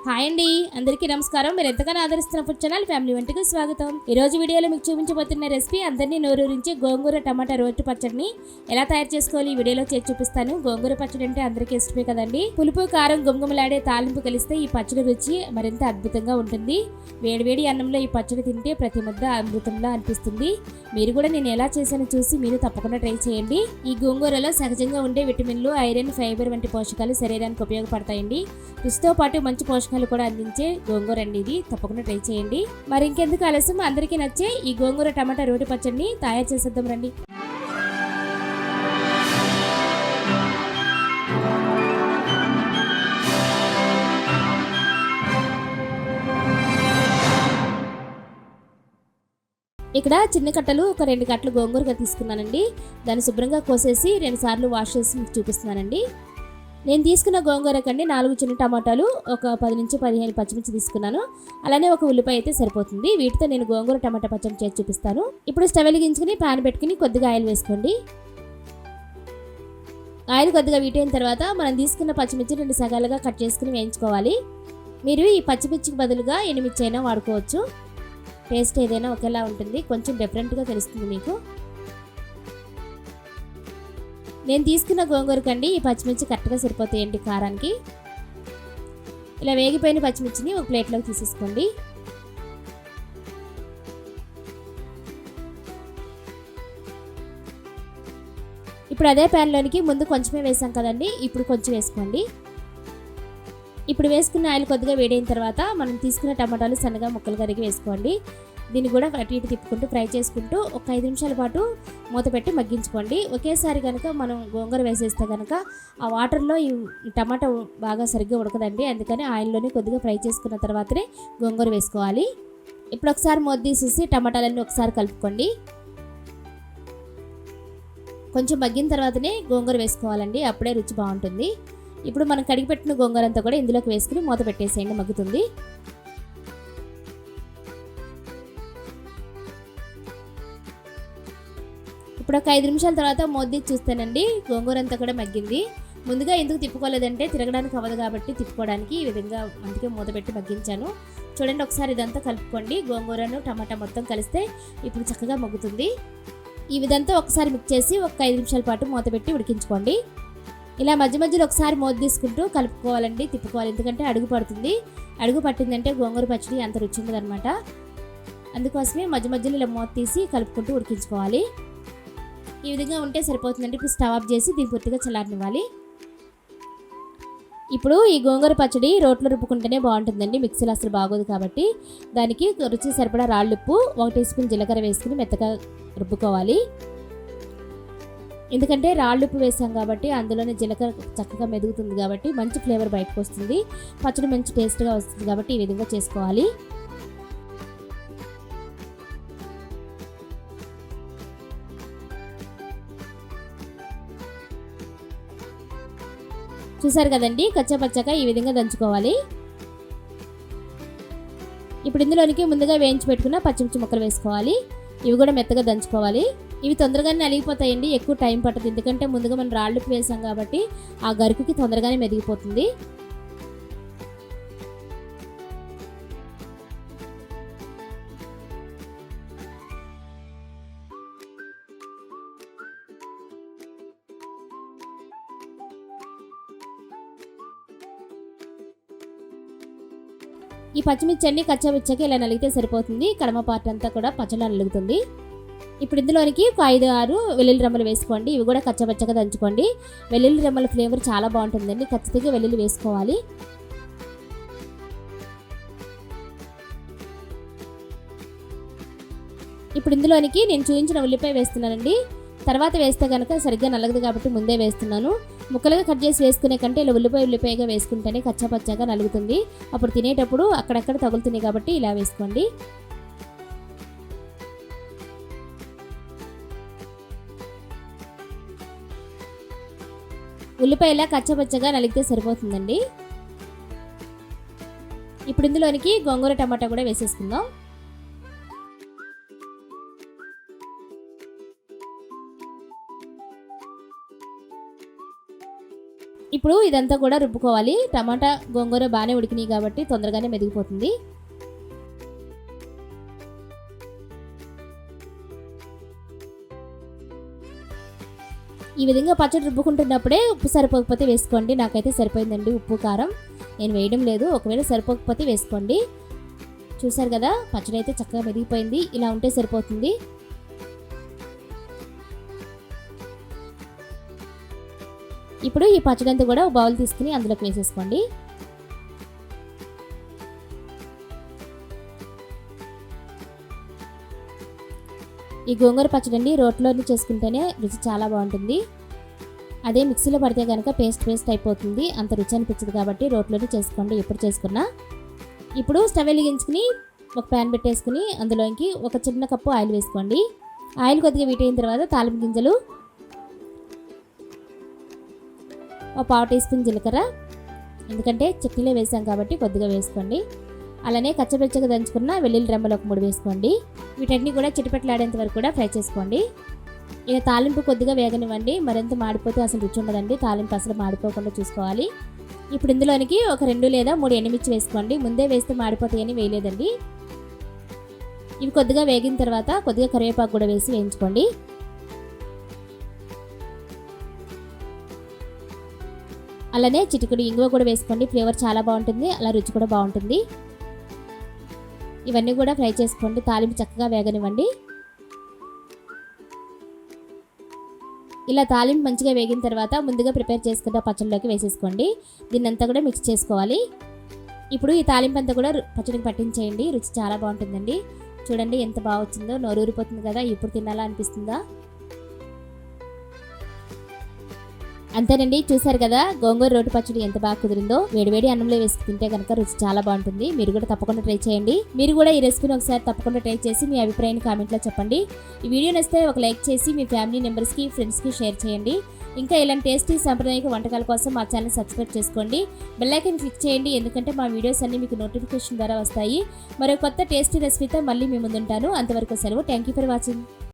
Hi అండి, అందరికీ నమస్కారం. మీరు ఎంతగానో ఆదరిస్తున్న ఫుడ్ ఛానల్ ఫ్యామిలీ వంటికి స్వాగతం. ఈ రోజు వీడియోలో మీకు చూపించబోతున్న రెసిపీ అందరినీ నోరూరించి గోంగూర టమాటా రోటి పచ్చడిని ఎలా తయారు చేసుకోవాలి ఈ వీడియోలో చేసి చూపిస్తాను. గోంగూర పచ్చడి అంటే అందరికీ ఇష్టమే కదండి. పులుపు కారం గుమగుమలాడే తాలింపు కలిస్తే ఈ పచ్చడి రుచి మరింత అద్భుతంగా ఉంటుంది. వేడివేడి అన్నంలో ఈ పచ్చడి తింటే ప్రతి ముద్ద అమృతంలా అనిపిస్తుంది. మీరు కూడా నేను ఎలా చేశానో చూసి మీరు తప్పకుండా ట్రై చేయండి. ఈ గోంగూరలో సహజంగా ఉండే విటమిన్లు, ఐరన్, ఫైబర్ వంటి పోషకాలు శరీరానికి ఉపయోగపడతాయండి. రుచితో పాటు మంచి పోషకాలు కూడా అందించే గోంగూర అండి ఇది. తప్పకుండా ట్రై చేయండి. మరి ఇంకెందుకు ఆలస్యం, అందరికీ నచ్చే ఈ గోంగూర టమాటా రోటి పచ్చడిని తయారు చేసేద్దాం రండి. ఇక్కడ చిన్న కట్టలు ఒక 2 కట్టలు గోంగూరగా తీసుకున్నానండి. దాన్ని శుభ్రంగా కోసేసి 2 సార్లు వాష్ చేసి మీకు చూపిస్తున్నానండి. నేను తీసుకున్న గోంగూర కండి 4 చిన్న టమాటాలు, ఒక 10 నుంచి 15 పచ్చిమిర్చి తీసుకున్నాను. అలానే ఒక ఉల్లిపాయ అయితే సరిపోతుంది. వీటితో నేను గోంగూర టమాటా పచ్చడి చేసి చూపిస్తాను. ఇప్పుడు స్టవ్ వెలిగించుకుని ప్యాన్ పెట్టుకుని కొద్దిగా ఆయిల్ వేసుకోండి. ఆయిల్ కొద్దిగా వీటైన తర్వాత మనం తీసుకున్న పచ్చిమిర్చి 2 సగాలుగా కట్ చేసుకుని వేయించుకోవాలి. మీరు ఈ పచ్చిమిర్చికి బదులుగా ఎండుమిర్చి అయినా వాడుకోవచ్చు. టేస్ట్ ఏదైనా ఒకేలా ఉంటుంది, కొంచెం డిఫరెంట్గా తెలుస్తుంది మీకు. నేను తీసుకున్న గోంగూర కండి ఈ పచ్చిమిర్చి కరెక్ట్గా సరిపోతాయండి కారానికి. ఇలా వేగిపోయిన పచ్చిమిర్చిని ఒక ప్లేట్లోకి తీసేసుకోండి. ఇప్పుడు అదే ప్యాన్లోనికి ముందు కొంచెమే వేసాం కదండి, ఇప్పుడు కొంచెం వేసుకోండి. ఇప్పుడు వేసుకున్న ఆయిల్ కొద్దిగా వేడైన తర్వాత మనం తీసుకున్న టమాటాలు సన్నగా ముక్కలు కరిగి వేసుకోండి. దీన్ని కూడా అటు ఇటు తిప్పుకుంటూ ఫ్రై చేసుకుంటూ ఒక 5 నిమిషాల పాటు మూత పెట్టి మగ్గించుకోండి. ఒకేసారి కనుక మనం గోంగూర వేసేస్తే కనుక ఆ వాటర్లో ఈ టమాటా బాగా సరిగ్గా ఉడకదండి. అందుకని ఆయిల్లోనే కొద్దిగా ఫ్రై చేసుకున్న తర్వాతనే గోంగూర వేసుకోవాలి. ఇప్పుడు ఒకసారి మూత తీసేసి టమాటాలన్నీ ఒకసారి కలుపుకోండి. కొంచెం మగ్గిన తర్వాతనే గోంగూర వేసుకోవాలండి, అప్పుడే రుచి బాగుంటుంది. ఇప్పుడు మనం కడిగిపెట్టిన గోంగూర అంతా కూడా ఇందులోకి వేసుకుని మూత పెట్టేసేయండి, మగ్గుతుంది. ఇప్పుడు ఒక 5 నిమిషాల తర్వాత మూత చూస్తానండి, గోంగూర అంతా కూడా మగ్గింది. ముందుగా ఎందుకు తిప్పుకోలేదంటే తిరగడానికి అవ్వదు కాబట్టి తిప్పుకోవడానికి ఈ విధంగా అందుకే మూత పెట్టి మగ్గించాను. చూడండి, ఒకసారి ఇదంతా కలుపుకోండి. గోంగూరను టమాటా మొత్తం కలిస్తే ఇప్పుడు చక్కగా మగ్గుతుంది. ఈ విధంగా ఒకసారి మిక్స్ చేసి ఒక 5 నిమిషాల పాటు మూత పెట్టి ఉడికించుకోండి. ఇలా మధ్య మధ్యలో ఒకసారి మూత తీసుకుంటూ కలుపుకోవాలండి, తిప్పుకోవాలి. ఎందుకంటే అడుగు పడుతుంది. అడుగు పట్టిందంటే గోంగూర పచ్చడి అంత రుచి ఉండదు అనమాట. అందుకోసమే మధ్య మధ్యలో ఇలా మూత తీసి కలుపుకుంటూ ఉడికించుకోవాలి. ఈ విధంగా ఉంటే సరిపోతుందండి. ఇప్పుడు స్టవ్ ఆఫ్ చేసి దీన్ని పూర్తిగా చల్లారనివ్వాలి. ఇప్పుడు ఈ గోంగూర పచ్చడి రోట్లో రుబ్బుకుంటేనే బాగుంటుందండి, మిక్సీలో అసలు బాగోదు. కాబట్టి దానికి రుచి సరిపడా రాళ్ళుప్పు, 1 టీ స్పూన్ జీలకర్ర వేసుకుని మెత్తగా రుబ్బుకోవాలి. ఎందుకంటే రాళ్ళుప్పు వేసాం కాబట్టి అందులోనే జీలకర్ర చక్కగా మెదుగుతుంది కాబట్టి మంచి ఫ్లేవర్ బయటకు వస్తుంది, పచ్చడి మంచి టేస్ట్గా వస్తుంది. కాబట్టి ఈ విధంగా చేసుకోవాలి. చూసారు కదండి, కచ్చాపచ్చాక ఈ విధంగా దంచుకోవాలి. ఇప్పుడు ఇందులోనికి ముందుగా వేయించి పెట్టుకున్న పచ్చిమిర్చి ముక్కలు వేసుకోవాలి. ఇవి కూడా మెత్తగా దంచుకోవాలి. ఇవి తొందరగానే నలిగిపోతాయండి, ఎక్కువ టైం పట్టదు. ఎందుకంటే ముందుగా మనం రాళ్ళుప్పు వేసాం కాబట్టి ఆ గరుకుకి తొందరగానే మెదిగిపోతుంది. ఈ పచ్చిమిర్చి అన్ని కచ్చాపిచ్చాక ఇలా నలిగితే సరిపోతుంది. కడమ పార్ట్ అంతా కూడా పచ్చలా నలుగుతుంది. ఇప్పుడు ఇందులోనికి ఒక 5-6 వెల్లుల్లి రెమ్మలు వేసుకోండి. ఇవి కూడా కచ్చాపచ్చగా దంచుకోండి. వెల్లుల్లి రెమ్మల ఫ్లేవర్ చాలా బాగుంటుందండి, ఖచ్చితంగా వెల్లుల్లి వేసుకోవాలి. ఇప్పుడు ఇందులోనికి నేను చూపించిన ఉల్లిపాయ వేస్తున్నానండి. తర్వాత వేస్తే కనుక సరిగ్గా నలగదు కాబట్టి ముందే వేస్తున్నాను. ముక్కలుగా కట్ చేసి వేసుకునే కంటే ఇలా ఉల్లిపాయగా వేసుకుంటేనే కచ్చాపచ్చాగా నలుగుతుంది. అప్పుడు తినేటప్పుడు అక్కడక్కడ తగులుతుంది కాబట్టి ఇలా వేసుకోండి. ఉల్లిపాయ ఇలా కచ్చాపచ్చగా నలిగితే సరిపోతుందండి. ఇప్పుడు ఇందులోనికి గోంగూర టమాటా కూడా వేసేసుకుందాం. ఇప్పుడు ఇదంతా కూడా రుబ్బుకోవాలి. టమాటా గోంగూర బాగానే ఉడికినాయి కాబట్టి తొందరగానే మెదిగిపోతుంది. ఈ విధంగా పచ్చడి రుబ్బుకుంటున్నప్పుడే ఉప్పు సరిపోకపోతే వేసుకోండి. నాకైతే సరిపోయిందండి ఉప్పు కారం, నేను వేయడం లేదు. ఒకవేళ సరిపోకపోతే వేసుకోండి. చూసారు కదా, పచ్చడి అయితే చక్కగా మెదిగిపోయింది. ఇలా ఉంటే సరిపోతుంది. ఇప్పుడు ఈ పచ్చడి అంతా కూడా బౌల్ తీసుకుని అందులోకి వేసేసుకోండి. ఈ గోంగూర పచ్చడి రోట్లోని చేసుకుంటేనే రుచి చాలా బాగుంటుంది. అదే మిక్సీలో పడితే కనుక పేస్ట్ అయిపోతుంది, అంత రుచి అనిపించదు. కాబట్టి రోట్లోనే చేసుకోండి ఎప్పుడు చేసుకున్నా. ఇప్పుడు స్టవ్ వెలిగించుకుని ఒక ప్యాన్ పెట్టేసుకుని అందులోకి ఒక చిన్న కప్పు ఆయిల్ వేసుకోండి. ఆయిల్ కొద్దిగా వీటైన తర్వాత తాలింపు గింజలు, ఒక 1/2 టీ స్పూన్ జీలకర్ర, ఎందుకంటే చట్నీలో వేసాం కాబట్టి కొద్దిగా వేసుకోండి. అలానే కచ్చపచ్చగా దంచుకున్న వెల్లుల్లి రెమ్మలు ఒక 3 వేసుకోండి. వీటన్ని కూడా చిటిపెట్టలాడేంత వరకు కూడా ఫ్రై చేసుకోండి. ఇక తాలింపు కొద్దిగా వేగనివ్వండి, మరింత మాడిపోతే అసలు రుచి ఉండదండి. తాలింపు అసలు మాడిపోకుండా చూసుకోవాలి. ఇప్పుడు ఇందులోనికి ఒక 2 లేదా 3 ఎండుమిర్చి వేసుకోండి. ముందే వేస్తే మాడిపోతాయని వేయలేదండి. ఇవి కొద్దిగా వేగిన తర్వాత కొద్దిగా కరివేపాకు కూడా వేసి వేయించుకోండి. అలానే చిటికెడు ఇంగువ కూడా వేసుకోండి. ఫ్లేవర్ చాలా బాగుంటుంది, అలా రుచి కూడా బాగుంటుంది. ఇవన్నీ కూడా ఫ్రై చేసుకోండి. తాలింపు చక్కగా వేగనివ్వండి. ఇలా తాలింపు మంచిగా వేగిన తర్వాత ముందుగా ప్రిపేర్ చేసుకున్న పచ్చడిలోకి వేసేసుకోండి. దీన్నంతా కూడా మిక్స్ చేసుకోవాలి. ఇప్పుడు ఈ తాలింపు అంతా కూడా పచ్చడికి పట్టించేయండి. రుచి చాలా బాగుంటుందండి. చూడండి ఎంత బాగా వచ్చిందో, నోరూరిపోతుంది కదా. ఇప్పుడు తినాలా అనిపిస్తుందా? అంతేనండి, చూసారు కదా గోంగూర రోటి పచ్చడి ఎంత బాగా కుదిరిందో. వేడివేడి అన్నంలో వేసి తింటే కనుక రుచి చాలా బాగుంటుంది. మీరు కూడా తప్పకుండా ట్రై చేయండి. మీరు కూడా ఈ రెసిపీని ఒకసారి తప్పకుండా ట్రై చేసి మీ అభిప్రాయాన్ని కామెంట్లో చెప్పండి. ఈ వీడియో నచ్చితే ఒక లైక్ చేసి మీ ఫ్యామిలీ మెంబర్స్కి, ఫ్రెండ్స్కి షేర్ చేయండి. ఇంకా ఇలాంటి టేస్టీ సాంప్రదాయిక వంటకాల కోసం మా ఛానల్ సబ్స్క్రైబ్ చేసుకోండి. బెల్ ఐకాన్ క్లిక్ చేయండి, ఎందుకంటే మా వీడియోస్ అన్ని మీకు నోటిఫికేషన్ ద్వారా వస్తాయి. మరో కొత్త టేస్టీ రెసిపీతో మళ్ళీ మీ ముందుంటాను. అంతవరకు సెలవు. Thank you for watching.